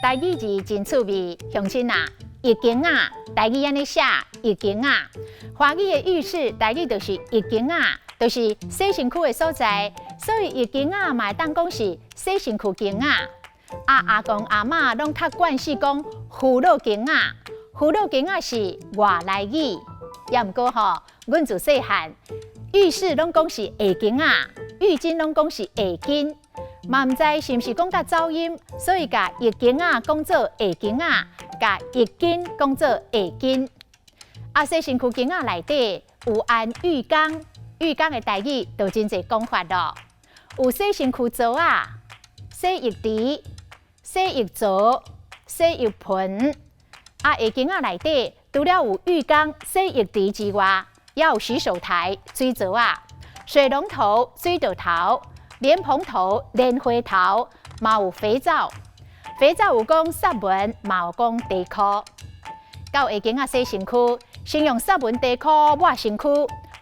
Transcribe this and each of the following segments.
台语字真趣味，乡亲啊，易经啊，台语安尼写易经啊。华语的浴室，台语就是易经啊，就是洗身躯的所在，所以易经啊嘛会当讲是洗身躯经啊。阿公阿嬷拢较惯势讲妇老经啊，妇老经啊是外来语，也毋过吼，阮自细汉浴室拢讲是下经啊，浴巾拢讲是下巾。嘛毋知是毋是讲甲走音，所以甲易经啊讲做下经啊，甲易经讲做下经。洗身躯经啊内底有按浴缸，浴缸的台语就真侪讲法咯。有洗身躯槽啊、洗浴池、洗浴槽、洗浴盆。下经啊内底除了有浴缸、洗浴池之外，也有洗手台、水槽啊、水龙头、水道头。莲蓬头、莲花头，嘛有肥皂，肥皂有讲纱文，嘛有讲地裤。到下经啊洗身躯，先用纱文地裤抹身躯，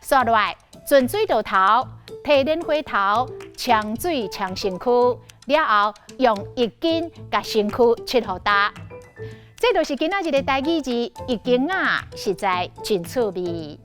刷落来准水道头，摕莲花头呛水呛身躯，了后用浴巾甲身躯擦互干。这就是今仔日的台语字，易经啊，实在真趣味。